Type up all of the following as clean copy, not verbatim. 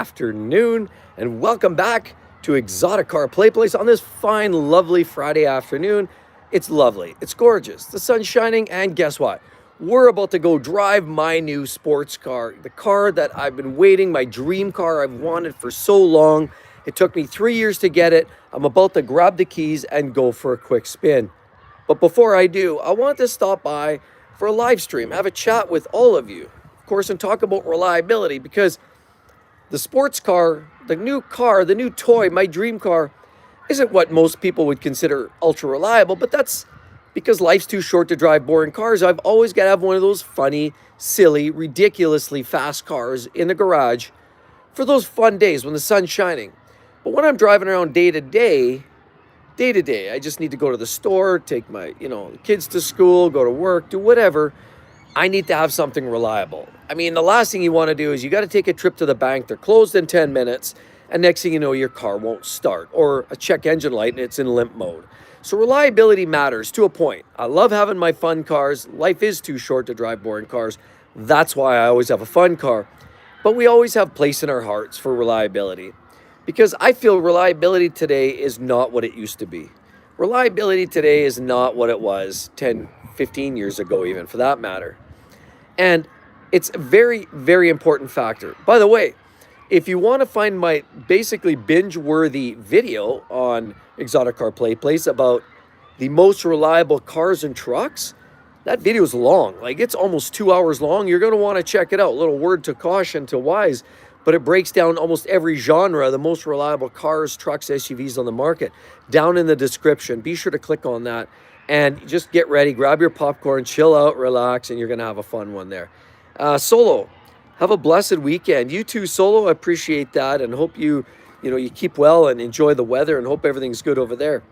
afternoon, and welcome back to ExoticCar PlayPlace on this fine, lovely Friday afternoon. It's lovely, it's gorgeous, the sun's shining, and guess what? We're about to go drive my new sports car, the car that I've been waiting, my dream car I've wanted for so long. It took me 3 years to get it. I'm about to grab the keys and go for a quick spin. But before I do, I want to stop by for a live stream, have a chat with all of you, of course, and talk about reliability because the sports car, the new toy, my dream car, isn't what most people would consider ultra reliable, but that's because life's too short to drive boring cars. I've always got to have one of those funny, silly, ridiculously fast cars in the garage for those fun days when the sun's shining. But when I'm driving around day to day, I just need to go to the store, take my, kids to school, go to work, do whatever. I need to have something reliable. I mean, the last thing you want to do is you got to take a trip to the bank. They're closed in 10 minutes. And next thing you know, your car won't start, or a check engine light and it's in limp mode. So reliability matters to a point. I love having my fun cars. Life is too short to drive boring cars. That's why I always have a fun car. But we always have place in our hearts for reliability. Because I feel reliability today is not what it used to be. Reliability today is not what it was 10, 15 years ago, even for that matter. And it's a very, very important factor. By the way, if you want to find my basically binge-worthy video on ExoticCar PlayPlace about the most reliable cars and trucks, that video is long. Like, it's almost 2 hours long. You're going to want to check it out. Little word to caution to Wise, but it breaks down almost every genre, the most reliable cars, trucks, SUVs on the market, down in the description. Be sure to click on that and just get ready. Grab your popcorn, chill out, relax, and you're going to have a fun one there. Solo, have a blessed weekend. You too, Solo. I appreciate that and hope you keep well and enjoy the weather and hope everything's good over there.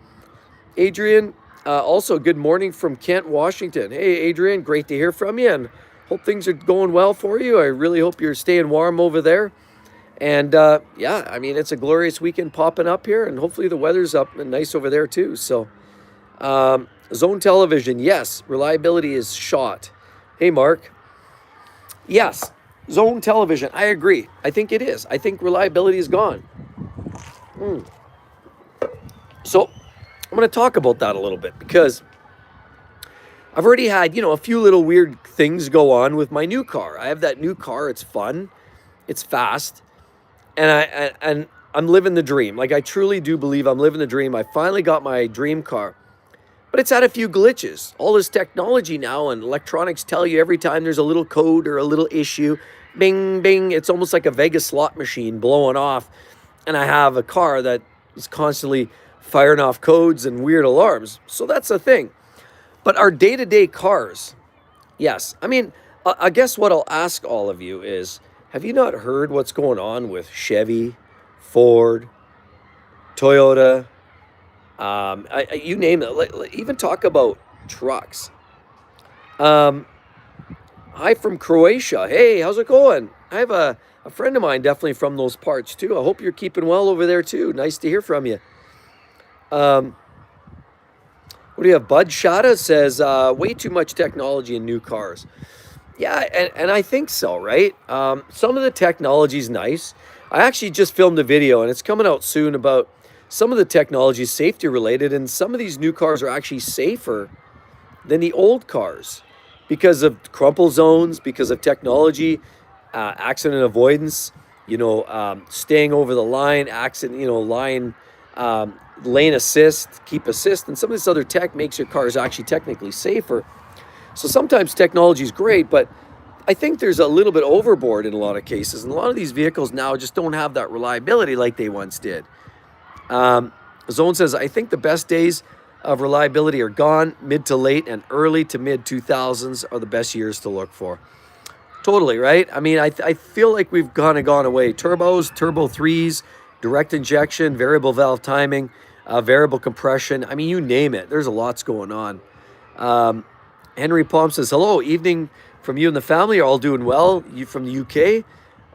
Adrian, also good morning from Kent, Washington. Hey, Adrian, great to hear from you and hope things are going well for you. I really hope you're staying warm over there. And yeah, I mean, it's a glorious weekend popping up here and hopefully the weather's up and nice over there too. So Zone Television, yes, reliability is shot. Hey, Mark. Yes, Zone Television, I agree. I think it is. I think reliability is gone. So I'm going to talk about that a little bit because I've already had, a few little weird things go on with my new car. I have that new car. It's fun. It's fast. And I'm living the dream. Like, I truly do believe I'm living the dream. I finally got my dream car. But it's had a few glitches. All this technology now and electronics tell you every time there's a little code or a little issue, bing, bing. It's almost like a Vegas slot machine blowing off. And I have a car that is constantly firing off codes and weird alarms. So that's the thing. But our day-to-day cars, yes. I mean, I guess what I'll ask all of you is, have you not heard what's going on with Chevy, Ford, Toyota, you name it, even talk about trucks. Hi from Croatia. Hey, how's it going? I have a friend of mine definitely from those parts too. I hope you're keeping well over there too. Nice to hear from you. What do you have? Bud Shada says, way too much technology in new cars. Yeah, and I think so, right? Some of the technology's nice. I actually just filmed a video, and it's coming out soon about some of the technology is safety related, and some of these new cars are actually safer than the old cars because of crumple zones, because of technology, accident avoidance, staying over the line, lane assist, keep assist, and some of this other tech makes your cars actually technically safer. So sometimes technology is great, but I think there's a little bit overboard in a lot of cases, and a lot of these vehicles now just don't have that reliability like they once did. Zone says, I think the best days of reliability are gone. Mid to late and early to mid 2000s are the best years to look for. Totally, right? I mean, I feel like we've kind of gone away. Turbos, turbo 3s, direct injection, variable valve timing, variable compression. I mean, you name it. There's a lots going on. Henry Palm says, hello, evening from you and the family. Are all doing well? You from the UK?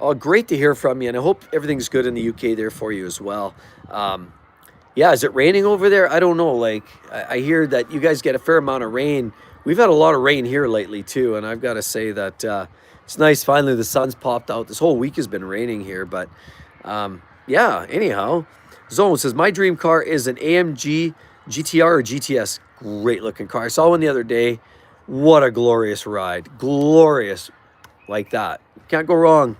Oh, great to hear from you, and I hope everything's good in the UK there for you as well. Yeah, is it raining over there? I don't know. Like, I hear that you guys get a fair amount of rain. We've had a lot of rain here lately, too, and I've got to say that it's nice. Finally, the sun's popped out. This whole week has been raining here, but Yeah, anyhow. Zone says, my dream car is an AMG GTR or GTS. Great looking car. I saw one the other day. What a glorious ride. Glorious like that. Can't go wrong.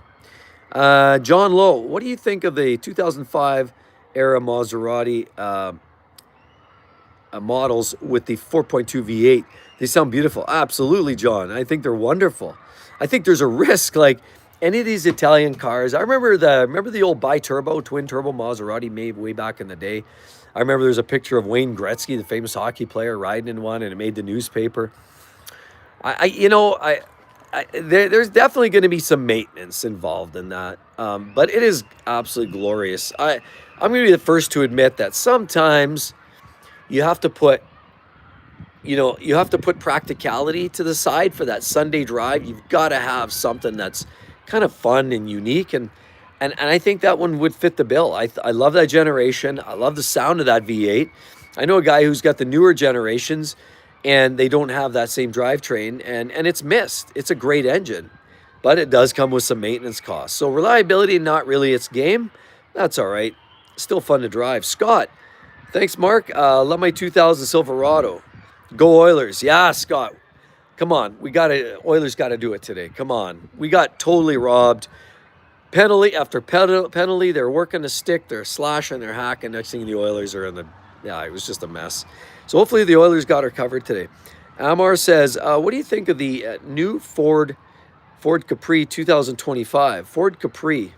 John Lowe, what do you think of the 2005 era Maserati models with the 4.2 V8? They sound beautiful. Absolutely, John. I think they're wonderful. I think there's a risk, like any of these Italian cars. I remember the old bi-turbo, twin-turbo Maserati made way back in the day. I remember there's a picture of Wayne Gretzky, the famous hockey player, riding in one, and it made the newspaper. There's definitely going to be some maintenance involved in that, but it is absolutely glorious. I'm going to be the first to admit that sometimes you have to put practicality to the side for that Sunday drive. You've got to have something that's kind of fun and unique, and I think that one would fit the bill. I love that generation. I love the sound of that V8. I know a guy who's got the newer generations, and they don't have that same drivetrain, and it's missed. It's a great engine, but it does come with some maintenance costs. So reliability, not really its game. That's all right. Still fun to drive. Scott, thanks, Mark. Love my 2000 Silverado. Go Oilers. Yeah, Scott. Come on. Oilers got to do it today. Come on. We got totally robbed. Penalty after penalty. They're working the stick. They're slashing. They're hacking. Next thing the Oilers are in the... Yeah, it was just a mess. So hopefully the Oilers got her covered today. Amar says, what do you think of the new Ford Capri 2025? Ford Capri.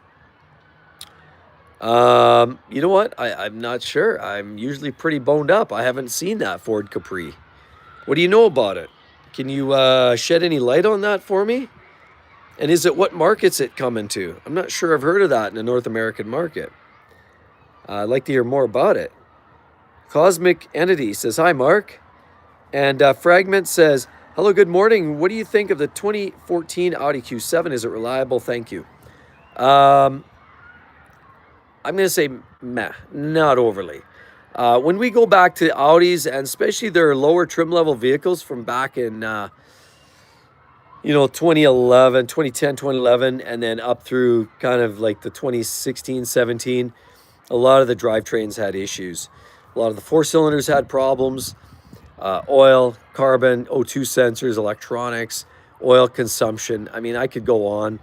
You know what? I'm not sure. I'm usually pretty boned up. I haven't seen that Ford Capri. What do you know about it? Can you shed any light on that for me? And what market's it coming to? I'm not sure I've heard of that in the North American market. I'd like to hear more about it. Cosmic Entity says, hi, Mark. And Fragment says, hello, good morning. What do you think of the 2014 Audi Q7? Is it reliable? Thank you. I'm going to say meh, not overly. When we go back to Audis, and especially their lower trim level vehicles from back in 2011, 2010, 2011, and then up through kind of like the 2016, 17, a lot of the drivetrains had issues. A lot of the four cylinders had problems. Oil, carbon, O2 sensors, electronics, oil consumption. I mean, I could go on.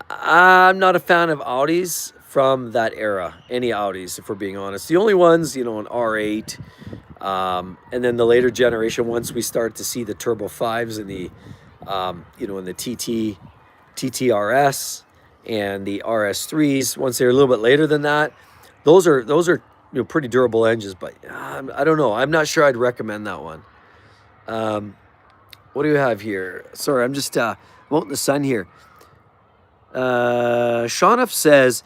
I'm not a fan of Audis from that era, any Audis, if we're being honest. The only ones, an R8, and then the later generation, once we start to see the Turbo 5s and the, in the TTRS and the RS3s, once they're a little bit later than that, those are pretty durable engines, but I don't know. I'm not sure I'd recommend that one. What do we have here? Sorry, I'm just out in the sun here. Shaunoff says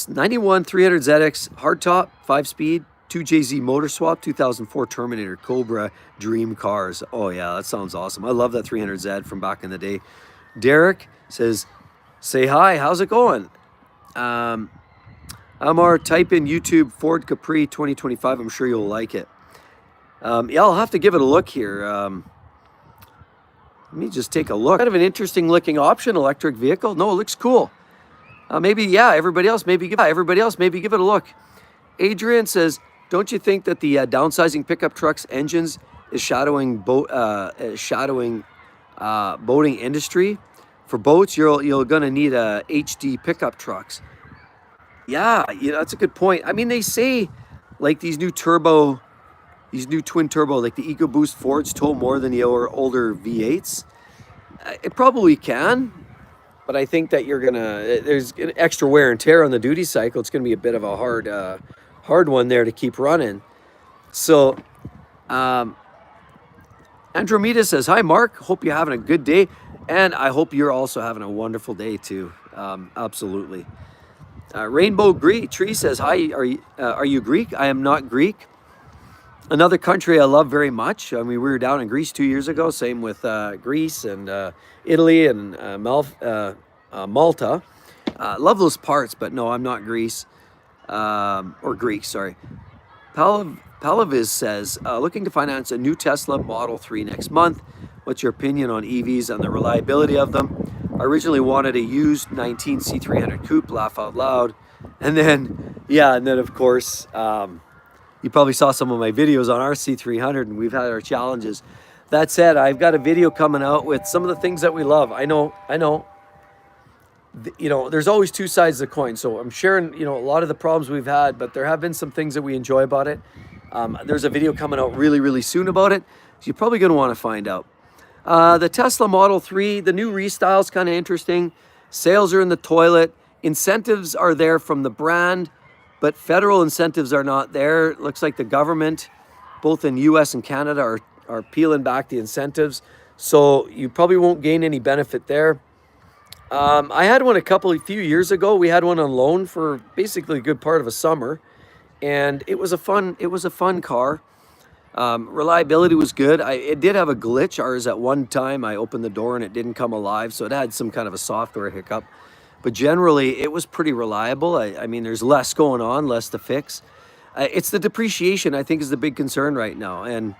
91 300ZX hardtop, 5-speed, 2JZ motor swap, 2004 Terminator Cobra dream cars. Oh yeah, that sounds awesome. I love that 300Z from back in the day. Derek says, say hi, how's it going? Amar, type in YouTube Ford Capri 2025. I'm sure you'll like it. Yeah, I'll have to give it a look here. Let me just take a look. Kind of an interesting looking option, electric vehicle. No, it looks cool. Everybody else maybe give it a look. Adrian says, don't you think that the downsizing pickup trucks engines is shadowing boating industry? For boats, you're gonna need HD pickup trucks. Yeah, that's a good point. I mean, they say like these new twin turbo, like the EcoBoost Fords tow more than the older V8s. It probably can, but I think that there's an extra wear and tear on the duty cycle. It's gonna be a bit of a hard one there to keep running. So, Andromeda says, hi, Mark. Hope you're having a good day. And I hope you're also having a wonderful day too. Absolutely. Rainbow Tree says, hi, are you Greek? I am not Greek. Another country I love very much. I mean, we were down in Greece 2 years ago. Same with Greece and Italy and Malta. Love those parts, but no, I'm not Greece. Or Greek, sorry. Palaviz says, looking to finance a new Tesla Model 3 next month. What's your opinion on EVs and the reliability of them? I originally wanted a used 19 C300 coupe, laugh out loud. And then, yeah, and then of course, you probably saw some of my videos on our C300, and we've had our challenges. That said, I've got a video coming out with some of the things that we love. I know, you know, there's always two sides of the coin. So I'm sharing, you know, a lot of the problems we've had, but there have been some things that we enjoy about it. There's a video coming out really, really soon about it. So you're probably going to want to find out. The Tesla Model 3, the new restyle is kind of interesting. Sales are in the toilet. Incentives are there from the brand, but federal incentives are not there. It looks like the government, both in US and Canada, are peeling back the incentives. So you probably won't gain any benefit there. I had one a few years ago. We had one on loan for basically a good part of a summer, and it was a fun car. Reliability was good. It did have a glitch. Ours at one time, I opened the door and it didn't come alive, so it had some kind of a software hiccup. But generally, it was pretty reliable. I mean, there's less going on, less to fix. It's the depreciation, I think, is the big concern right now. And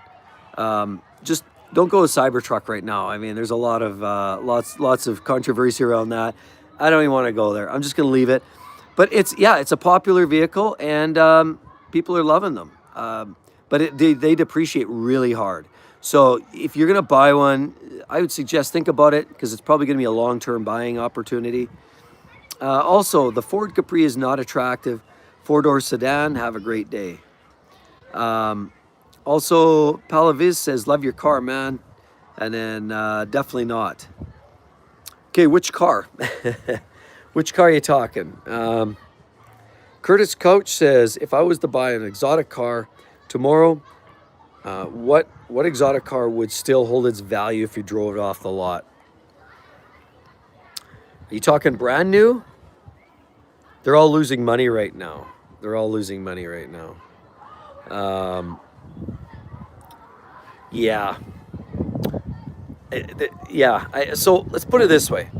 just don't go with Cybertruck right now. I mean, there's a lot of lots of controversy around that. I don't even want to go there. I'm just going to leave it. But it's a popular vehicle, and people are loving them. But they depreciate really hard. So if you're going to buy one, I would suggest think about it, because it's probably going to be a long-term buying opportunity. Also, the Ford Capri is not attractive. Four-door sedan, have a great day. Also, Palaviz says, love your car, man. And then definitely not. Okay, which car? Which car are you talking? Curtis Couch says, if I was to buy an exotic car tomorrow, what exotic car would still hold its value if you drove it off the lot? Are you talking brand new? They're all losing money right now. Yeah. So let's put it this way.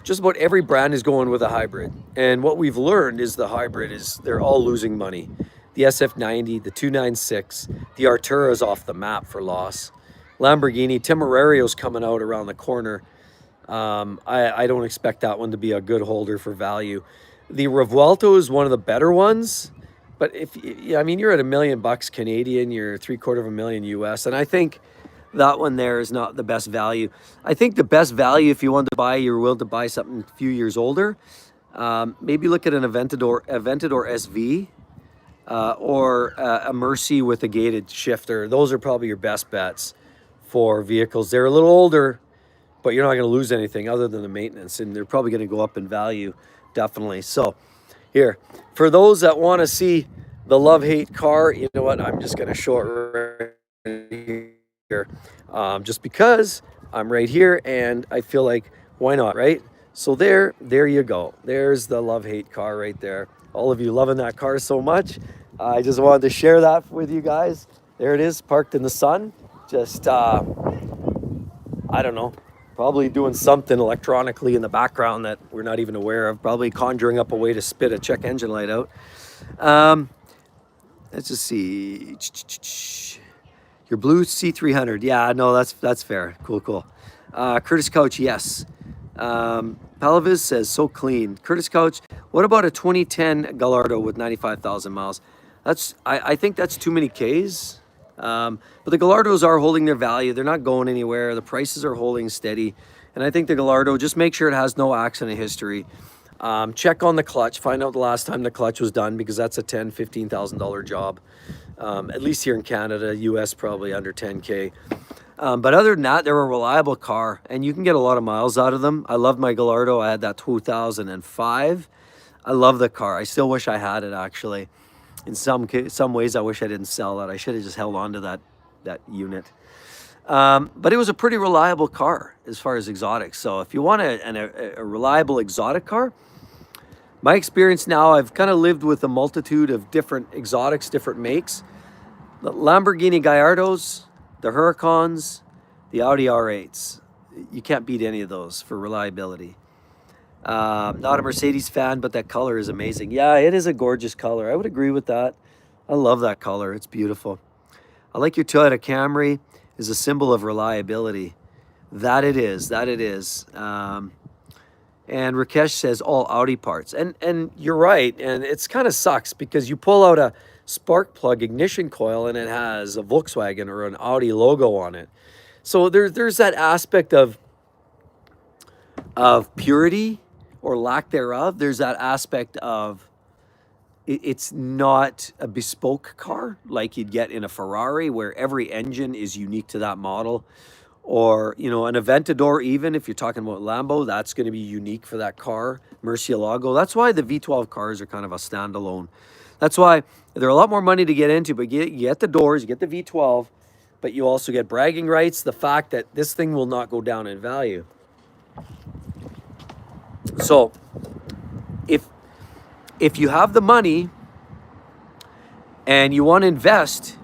Just about every brand is going with a hybrid. And what we've learned is they're all losing money. The SF90, the 296, the Artura is off the map for loss. Lamborghini, Temerario's coming out around the corner. I don't expect that one to be a good holder for value. The Revuelto is one of the better ones, but I mean, you're at $1 million Canadian, you're $750,000 US, and I think that one there is not the best value. I think the best value, if you want to buy, you're willing to buy something a few years older. Maybe look at an Aventador SV, or a Mercy with a gated shifter. Those are probably your best bets for vehicles. They're a little older, but you're not going to lose anything other than the maintenance, and they're probably going to go up in value, definitely. So here, for those that want to see the love-hate car, you know what, I'm just going to show it right here, just because I'm right here, and I feel like, why not, right? So there you go. There's the love-hate car right there. All of you loving that car so much. I just wanted to share that with you guys. There it is, parked in the sun. Just, I don't know, probably doing something electronically in the background that we're not even aware of. Probably conjuring up a way to spit a check engine light out. Let's just see. Your blue C300. Yeah, no, that's fair. Cool. Curtis Couch, yes. Palaviz says, so clean. Curtis Couch, what about a 2010 Gallardo with 95,000 miles? I think that's too many Ks. But the Gallardos are holding their value. They're not going anywhere. The prices are holding steady. And I think the Gallardo, just make sure it has no accident history. Check on the clutch. Find out the last time the clutch was done, because that's a $10,000, $15,000 job. At least here in Canada, US probably under 10K. But other than that, they're a reliable car, and you can get a lot of miles out of them. I love my Gallardo. I had that 2005. I love the car. I still wish I had it, actually. In some ways, I wish I didn't sell that. I should have just held on to that unit. But it was a pretty reliable car as far as exotics. So if you want a reliable exotic car, my experience now, I've kind of lived with a multitude of different exotics, different makes. The Lamborghini Gallardos, the Huracans, the Audi R8s. You can't beat any of those for reliability. Not a Mercedes fan, but that color is amazing. Yeah, it is a gorgeous color. I would agree with that. I love that color. It's beautiful. I like your Toyota Camry is a symbol of reliability. That it is. And Rakesh says all Audi parts. And you're right. And it's kind of sucks because you pull out a spark plug ignition coil and it has a Volkswagen or an Audi logo on it. So there's that aspect of purity or lack thereof. There's that aspect of it's not a bespoke car like you'd get in a Ferrari where every engine is unique to that model. Or, you know, an Aventador, even if you're talking about Lambo, that's going to be unique for that car. Murcielago. That's why the V12 cars are kind of a standalone. That's why they're a lot more money to get into, but you get the doors, you get the V12, but you also get bragging rights, the fact that this thing will not go down in value. So if you have the money and you want to invest,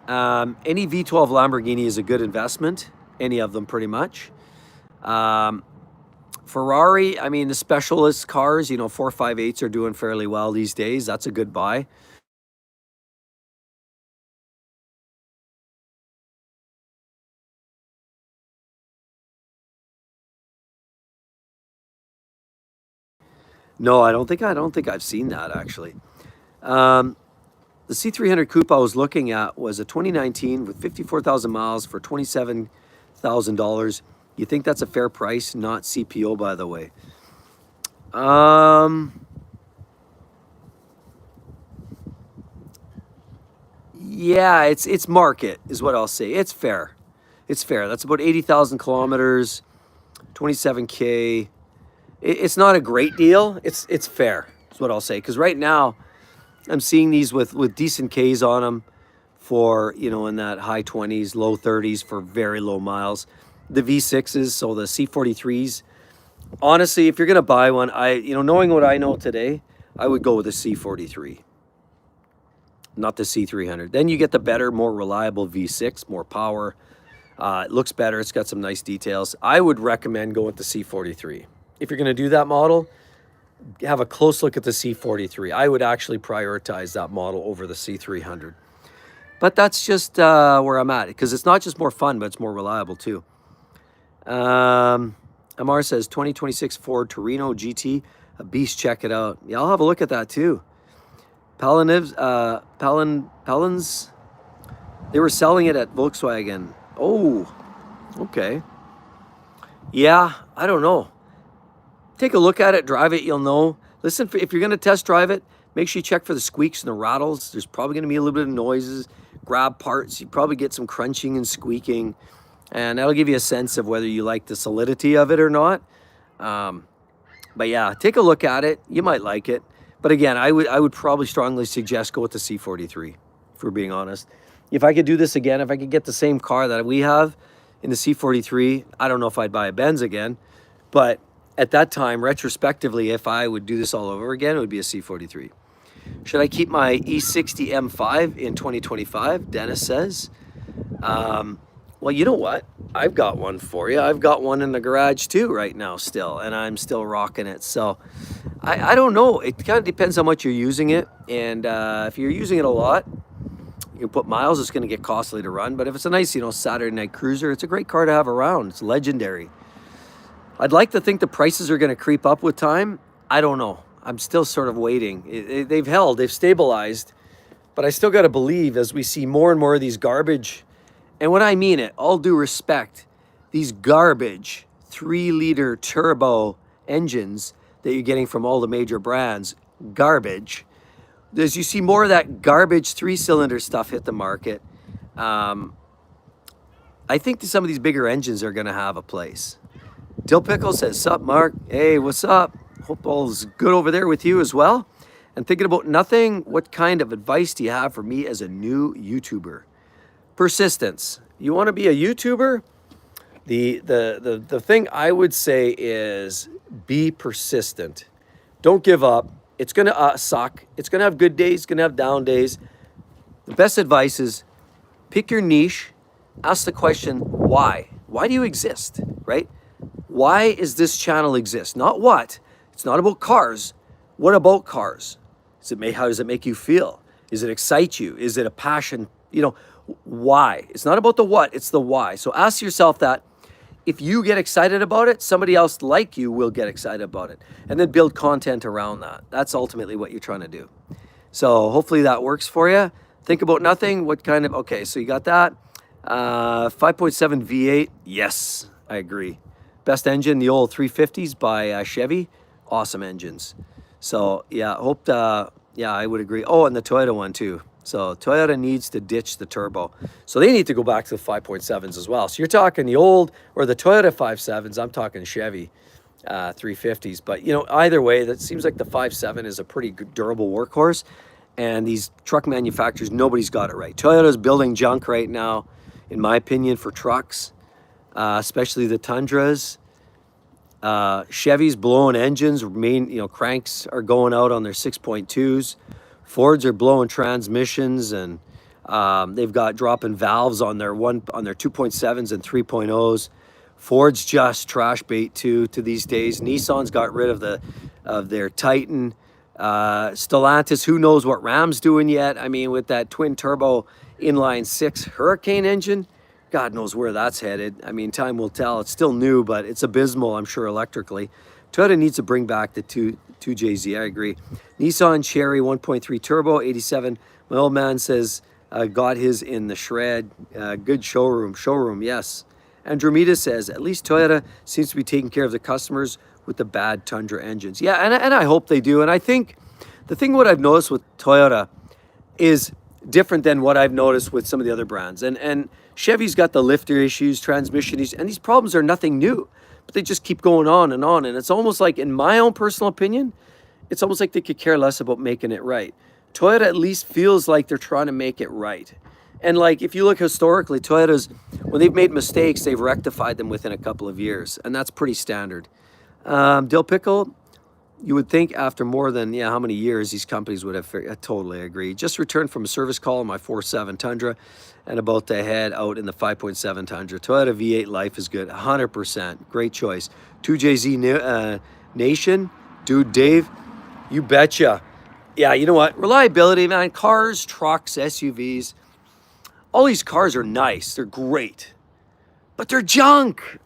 any V12 Lamborghini is a good investment. Any of them, pretty much. Ferrari, I mean, the specialist cars, you know, 458s are doing fairly well these days. That's a good buy. No, I don't think I've seen that actually. The C300 Coupe I was looking at was a 2019 with 54,000 miles for $27,000. You think that's a fair price? Not CPO, by the way. Yeah, it's market is what I'll say. It's fair. It's fair. That's about 80,000 kilometers, 27K. It's not a great deal. It's fair. Is what I'll say. Because right now, I'm seeing these with decent Ks on them for, you know, in that high 20s, low 30s for very low miles. The V6s, so the C43s. Honestly, if you're gonna buy one, knowing what I know today, I would go with a C43, not the C300. Then you get the better, more reliable V6, more power. It looks better. It's got some nice details. I would recommend going with the C43. If you're gonna do that model, have a close look at the C43. I would actually prioritize that model over the C300. But that's just where I'm at, because it's not just more fun, but it's more reliable too. Amar says 2026 Ford Torino GT, a beast. Check it out. Yeah, I'll have a look at that too. Palins, they were selling it at Volkswagen. Oh, okay. Yeah, I don't know. Take a look at it, drive it, you'll know. Listen, if you're going to test drive it, make sure you check for the squeaks and the rattles. There's probably going to be a little bit of noises, grab parts. You probably get some crunching and squeaking, and that'll give you a sense of whether you like the solidity of it or not. But yeah, take a look at it. You might like it. But again, I would probably strongly suggest go with the C43, if we're being honest. If I could do this again, if I could get the same car that we have in the C43, I don't know if I'd buy a Benz again, but at that time, retrospectively, if I would do this all over again, it would be a C43. Should I keep my E60 M5 in 2025? Dennis says. Well, you know what? I've got one for you. I've got one in the garage too right now still, and I'm still rocking it. So I don't know. It kind of depends how much you're using it. And if you're using it a lot, you can put miles. It's going to get costly to run. But if it's a nice, Saturday night cruiser, it's a great car to have around. It's legendary. I'd like to think the prices are going to creep up with time. I don't know. I'm still sort of waiting. They've stabilized, but I still got to believe as we see more and more of these garbage, and when I mean it, all due respect, these garbage 3-liter turbo engines that you're getting from all the major brands, garbage. As you see more of that garbage 3-cylinder stuff hit the market, I think some of these bigger engines are going to have a place. Dill Pickle says, "Sup, Mark? Hey, what's up? Hope all's good over there with you as well. And thinking about nothing, what kind of advice do you have for me as a new YouTuber?" Persistence. You want to be a YouTuber? The thing I would say is be persistent. Don't give up. It's going to suck. It's going to have good days. It's going to have down days. The best advice is pick your niche. Ask the question, why? Why do you exist, right? Why is this channel exist? Not what. It's not about cars. What about cars? How does it make you feel? Does it excite you? Is it a passion? Why? It's not about the what, it's the why. So ask yourself that. if you get excited about it, somebody else like you will get excited about it, and then build content around that. That's ultimately what you're trying to do. So hopefully that works for you. Think about nothing. What kind of, okay, so you got that. 5.7 V8. Yes, I agree. Best engine, the old 350s by Chevy. Awesome engines. So yeah, yeah, I would agree. Oh, and the Toyota one too. So Toyota needs to ditch the turbo. So they need to go back to the 5.7s as well. So you're talking the old or the Toyota 5.7s. I'm talking Chevy 350s. But, you know, either way, that seems like the 5.7 is a pretty good, durable workhorse. And these truck manufacturers, nobody's got it right. Toyota's building junk right now, in my opinion, for trucks, especially the Tundras. Chevy's blowing engines, cranks are going out on their 6.2s. Fords are blowing transmissions, and they've got dropping valves on their 2.7s and 3.0s. Ford's just trash bait to these days. Nissan's got rid of their Titan. Stellantis, who knows what Ram's doing yet? I mean, with that twin turbo inline 6 Hurricane engine, God knows where that's headed. I mean, time will tell. It's still new, but it's abysmal, I'm sure, electrically. Toyota needs to bring back the 2JZ, I agree. Nissan Cherry 1.3 turbo, 87. My old man says, got his in the shred. Good showroom, yes. Andromeda says, at least Toyota seems to be taking care of the customers with the bad Tundra engines. Yeah, and I hope they do. And I think what I've noticed with Toyota is different than what I've noticed with some of the other brands. And Chevy's got the lifter issues, transmission issues, and these problems are nothing new, but they just keep going on. And it's almost like, in my own personal opinion, it's almost like they could care less about making it right. Toyota at least feels like they're trying to make it right. And like, if you look historically, Toyota's, when they've made mistakes, they've rectified them within a couple of years, and that's pretty standard. Dill Pickle, you would think after more than, how many years these companies would have, I totally agree. Just returned from a service call on my 4.7 Tundra and about to head out in the 5.7 Tundra. Toyota V8 Life is good, 100%. Great choice. 2JZ Nation, dude, Dave, you betcha. Yeah, you know what? Reliability, man, cars, trucks, SUVs, all these cars are nice. They're great, but they're junk.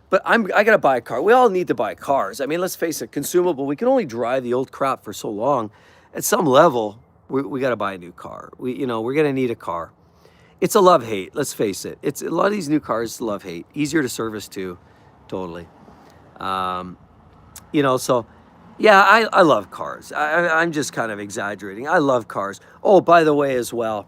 But I got to buy a car. We all need to buy cars. I mean, let's face it, consumable. We can only drive the old crap for so long. At some level, we got to buy a new car. We're going to need a car. It's a love-hate, let's face it. It's a lot of these new cars, love-hate. Easier to service too, totally. So, yeah, I love cars. I'm just kind of exaggerating. I love cars. Oh, by the way as well,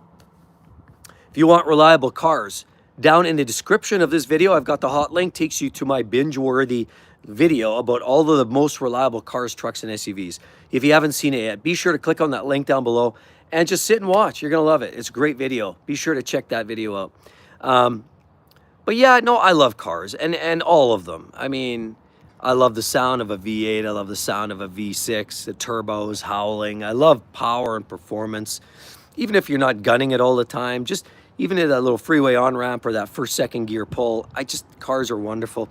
if you want reliable cars, down in the description of this video, I've got the hot link, takes you to my binge-worthy video about all of the most reliable cars, trucks, and SUVs. If you haven't seen it yet, be sure to click on that link down below and just sit and watch. You're going to love it. It's a great video. Be sure to check that video out. But yeah, no, I love cars and all of them. I mean, I love the sound of a V8. I love the sound of a V6, the turbos howling. I love power and performance. Even if you're not gunning it all the time, just even at that little freeway on-ramp or that first, second gear pull, cars are wonderful.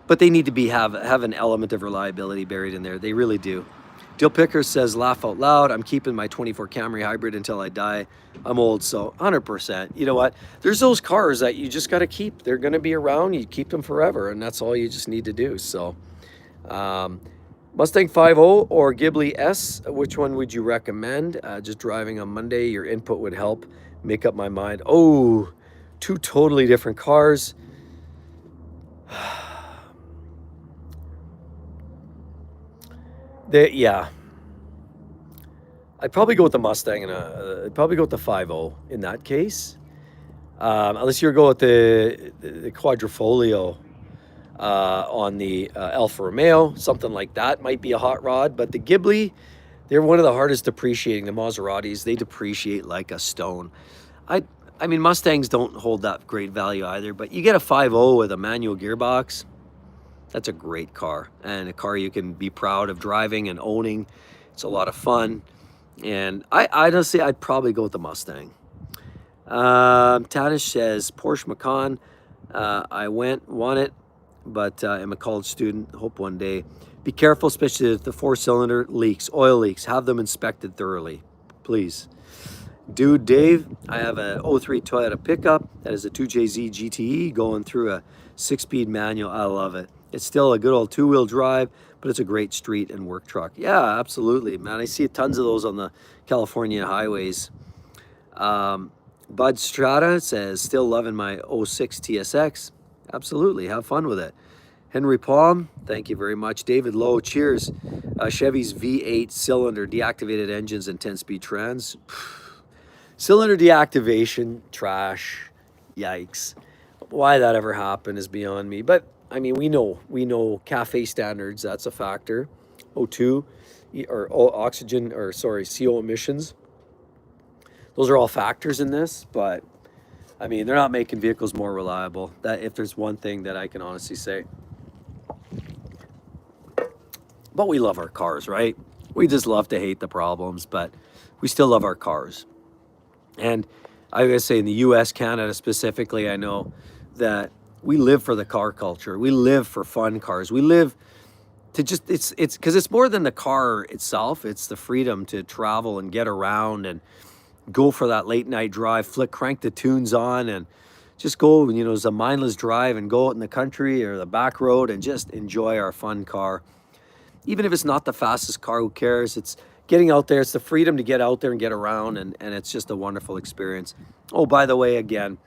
But they need to have an element of reliability buried in there. They really do. Dill Picker says, laugh out loud. I'm keeping my 24 Camry hybrid until I die. I'm old, so 100%. You know what? There's those cars that you just got to keep. They're going to be around. You keep them forever, and that's all you just need to do. So, Mustang 5.0 or Ghibli S, which one would you recommend? Just driving on Monday, your input would help make up my mind. Oh, two totally different cars. Yeah. I'd probably go with the Mustang and I'd probably go with the 5.0 in that case. Unless you're going with the Quadrifoglio on the Alfa Romeo, something like that might be a hot rod. But the Ghibli, they're one of the hardest depreciating. The Maseratis, they depreciate like a stone. I mean, Mustangs don't hold that great value either, but you get a 5.0 with a manual gearbox, that's a great car, and a car you can be proud of driving and owning. It's a lot of fun, and I honestly, I'd probably go with the Mustang. Tanish says, Porsche Macan, I want it, but I'm a college student, hope one day. Be careful, especially if the 4-cylinder leaks, oil leaks. Have them inspected thoroughly, please. Dude, Dave, I have a 03 Toyota pickup that is a 2JZ GTE going through a 6-speed manual. I love it. It's still a good old 2-wheel drive, but it's a great street and work truck. Yeah, absolutely, man. I see tons of those on the California highways. Bud Strata says, still loving my '06 TSX. Absolutely, have fun with it. Henry Palm, thank you very much. David Lowe, cheers. Chevy's V8 cylinder, deactivated engines and 10-speed trans. Cylinder deactivation, trash, yikes. Why that ever happened is beyond me. But I mean, we know CAFE standards, that's a factor. O2 or oxygen, or sorry, CO emissions. Those are all factors in this, but I mean, they're not making vehicles more reliable. That, if there's one thing that I can honestly say. But we love our cars, right? We just love to hate the problems, but we still love our cars. And I gotta say, in the US, Canada specifically, I know that we live for the car culture. We live for fun cars. We live to just, it's because it's more than the car itself. It's the freedom to travel and get around and go for that late night drive, crank the tunes on and just go, you know, it's a mindless drive and go out in the country or the back road and just enjoy our fun car. Even if it's not the fastest car, who cares? It's getting out there. It's the freedom to get out there and get around, and it's just a wonderful experience. Oh, by the way, again,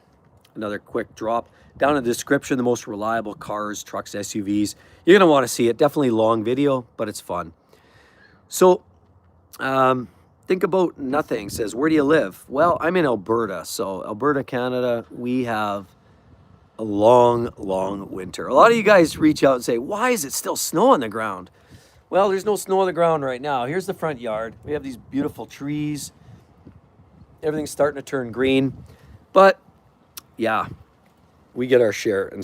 another quick drop. Down in the description, the most reliable cars, trucks, SUVs. You're going to want to see it. Definitely long video, but it's fun. So, think about nothing. Says, where do you live? Well, I'm in Alberta. So, Alberta, Canada, we have a long, long winter. A lot of you guys reach out and say, why is it still snow on the ground? Well, there's no snow on the ground right now. Here's the front yard. We have these beautiful trees. Everything's starting to turn green. But, yeah, we get our share. And